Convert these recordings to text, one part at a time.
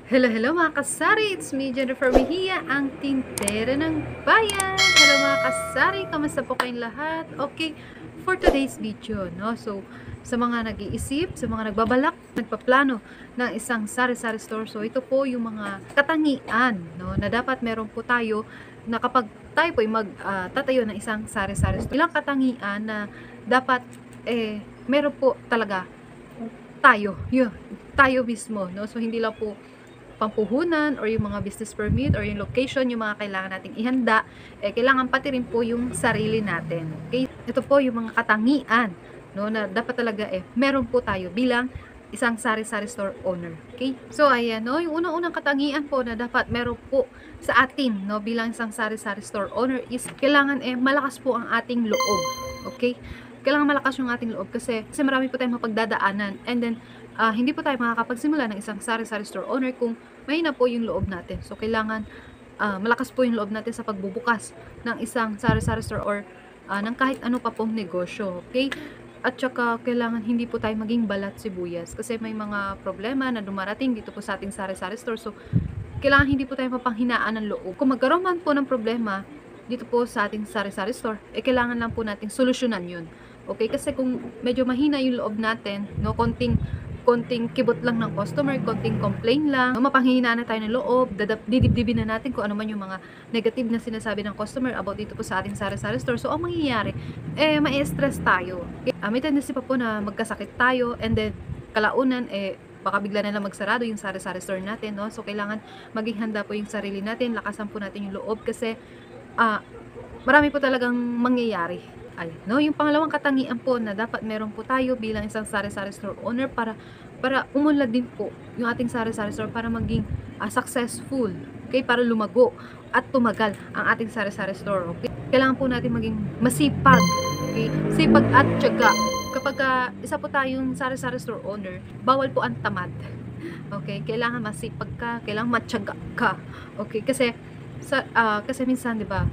Hello, hello mga kasari! It's me, Jennifer Mejia, ang tintera ng bayan! Hello mga kasari! Kamusta po kayong lahat? Okay, for today's video, no? So, sa mga nag-iisip, sa mga nagbabalak, nagpaplano ng isang sari-sari store, so ito po yung mga katangian, no? Na dapat meron po tayo na kapag tayo po ay magtatayo ng isang sari-sari store. Ilang katangian na dapat, meron po talaga tayo mismo, no? So, hindi lang po pampuhunan or yung mga business permit or yung location, yung mga kailangan nating ihanda, kailangan pati rin po yung sarili natin. Okay? Ito po yung mga katangian, no, na dapat talaga meron po tayo bilang isang sari-sari store owner. Okay? So, ayan, no, yung unang-unang katangian po na dapat meron po sa atin, no, bilang isang sari-sari store owner is kailangan malakas po ang ating loob. Okay? Kailangan malakas yung ating loob kasi marami po tayong mapagdadaanan, and then hindi po tayo makakapagsimula ng isang sari-sari store owner kung mahina po yung loob natin. So, kailangan malakas po yung loob natin sa pagbubukas ng isang sari-sari store or ng kahit ano pa pong negosyo. Okay? At saka, kailangan hindi po tayo maging balat sibuyas kasi may mga problema na dumarating dito po sa ating sari-sari store. So, kailangan hindi po tayo mapanghinaan ng loob. Kung magkaroon man po ng problema dito po sa ating sari-sari store, kailangan lang po nating solusyonan yun. Okay? Kasi kung medyo mahina yung loob natin, no, konting kibot lang ng customer, konting complain lang, mapanghihinaan na tayo ng loob, didibdibin na natin kung ano man yung mga negative na sinasabi ng customer about dito po sa ating sari-sari store. So, ang mangyayari, ma-stress tayo. Okay? May tendency pa po na magkasakit tayo, and then, kalaunan, baka bigla na lang magsarado yung sari-sari store natin, no? So, kailangan maging handa po yung sarili natin, lakasan po natin yung loob kasi, marami po talagang mangyayari. Ay, no, yung pangalawang katangian po na dapat meron po tayo bilang isang sari-sari store owner para umunlad din po yung ating sari-sari store para maging successful, okay, para lumago at tumagal ang ating sari-sari store. Okay, kailangan po natin maging masipag, okay, sipag at tiyaga. Kapag isa po tayong sari-sari store owner, bawal po ang tamad. Okay, kailangan masipag ka, kailangan matyaga ka. Okay, kasi kasi minsan, 'di ba,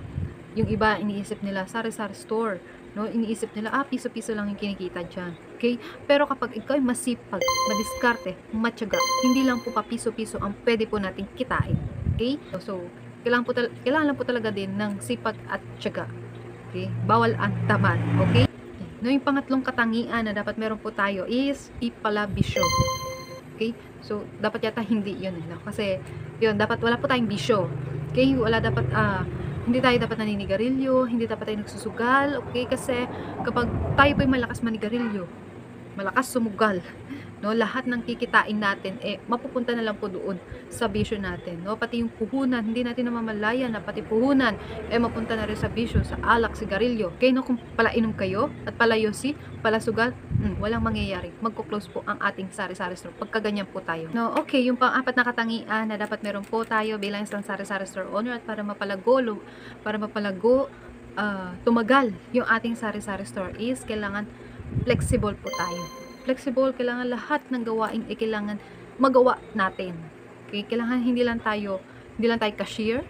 yung iba iniisip nila sari-sari store, no, iniisip nila piso-piso lang yung kinikita diyan. Okay? Pero kapag ikaw ay masipag, madiskarte, matyaga, hindi lang po piso-piso ang pwede po nating kitain. Okay? So, kailangan lang po talaga din ng sipag at tiyaga. Okay? Bawal ang tamad. Okay? No, yung pangatlong katangian na dapat meron po tayo is ipalabisyo. Okay? So, dapat yata hindi yun, no? Kasi yun, dapat wala po tayong bisyo. Okay? Wala dapat hindi tayo dapat naninigarilyo, hindi dapat tayo nagsusugal, okay? Kasi kapag tayo po'y malakas manigarilyo, malakas sumugal, no, lahat ng kikitain natin mapupunta na lang po doon sa bisyo natin, no? Pati yung puhunan, hindi natin namamalayan na pati puhunan mapunta na rin sa bisyo, sa alak, sigarilyo. Okay, no, kung palainom kayo at palayosi, palasugal, walang mangyayari. Magko-close po ang ating sari-sari store pagka ganyan po tayo. No, okay, yung pang-apat na katangian na dapat meron po tayo bilang isang sari-sari store owner at para mapalago, tumagal yung ating sari-sari store is kailangan flexible po tayo. Flexible, kailangan lahat ng gawain kailangan magawa natin. Okay, kailangan hindi lang tayo cashier.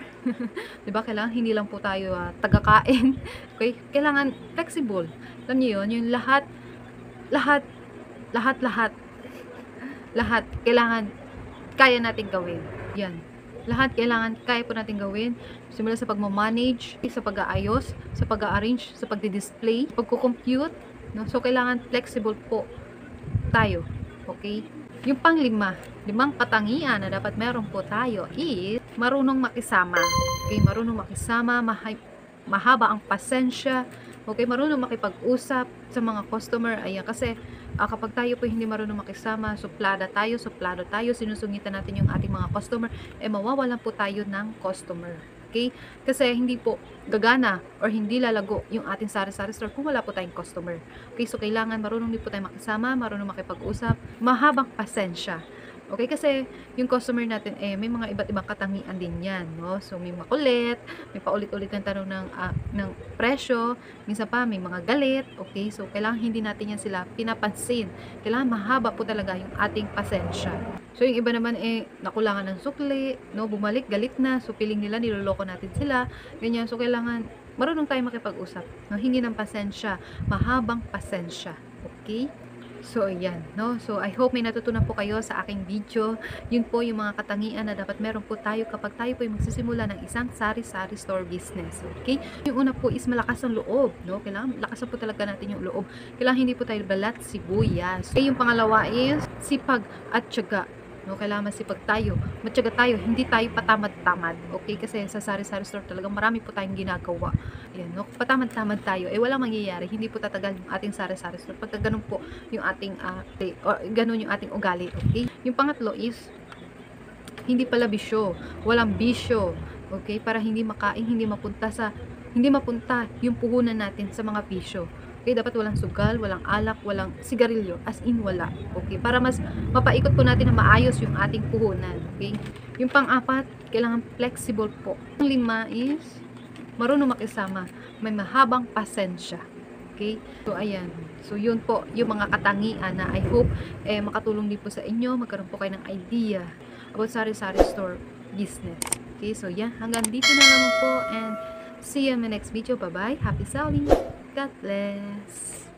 'Di ba? Kailangan hindi lang po tayo taga-kain. Okay? Kailangan flexible. Alam niyo 'yon, yung lahat kailangan kaya nating gawin. Yan. Lahat kailangan kaya po natin gawin, simula sa pagmamanage, sa pag-aayos, sa pag-arrange, sa pagdi-display, pagko-compute, no? So, kailangan flexible po tayo. Okay? Yung limang katangian na dapat meron po tayo is marunong makisama. Okay? Marunong makisama, mahaba ang pasensya. Okay? Marunong makipag-usap sa mga customer. Ayan, kasi kapag tayo po hindi marunong makisama, suplado tayo, sinusungitan natin yung ating mga customer, mawawalan po tayo ng customer. Okay? Kasi hindi po gagana or hindi lalago yung ating sari-sari store kung wala po tayong customer. Okay? So, kailangan marunong din po tayo makisama, marunong makipag-usap, mahabang pasensya. Okay? Kasi yung customer natin, may mga iba't ibang katangian din yan, no? So, may makulit, may paulit-ulit ng tanong ng presyo, minsan pa may mga galit. Okay? So, kailangan hindi natin yan sila pinapansin. Kailangan mahaba po talaga yung ating pasensya. So, yung iba naman nakulangan ng sukli, no? Bumalik, galit na. So, piling nila, niloloko natin sila. Ganyan. So, kailangan marunong tayo makipag-usap. No? Hingi ng pasensya. Mahabang pasensya. Okay? So, ayan, no? So, I hope may natutunan po kayo sa aking video. Yun po yung mga katangian na dapat meron po tayo kapag tayo po yung magsisimula ng isang sari-sari store business. Okay? Yung una po is malakas ang loob, no? Kailangan lakasan po talaga natin yung loob. Kailangan hindi po tayo balat sibuyas. Okay, yung pangalawa is sipag at tiyaga. No, kailangan masipag tayo, matyaga tayo, hindi tayo patamad-tamad. Okay? Kasi sa sari-sari store talagang marami po tayong ginagawa. Ayan, no? Patamad-tamad tayo, walang mangyayari. Hindi po tatagal yung ating sari-sari store. Pagka ganun po yung ating, ganun yung ating ugali. Okay? Yung pangatlo is, hindi pala bisyo. Walang bisyo. Okay? Para hindi makain, hindi mapunta yung puhunan natin sa mga bisyo. Okay, dapat walang sugal, walang alak, walang sigarilyo, as in wala. Okay, para mas mapaikot po natin na maayos yung ating puhunan. Okay, yung pang-apat, kailangan flexible po. Ang lima is, marunong makisama, may mahabang pasensya. Okay, so ayan. So yun po, yung mga katangian na I hope makatulong din po sa inyo, magkaroon po kayo ng idea about sari-sari store business. Okay, so yan, hanggang dito na lang po and see you in my next video. Bye-bye, happy selling! God bless.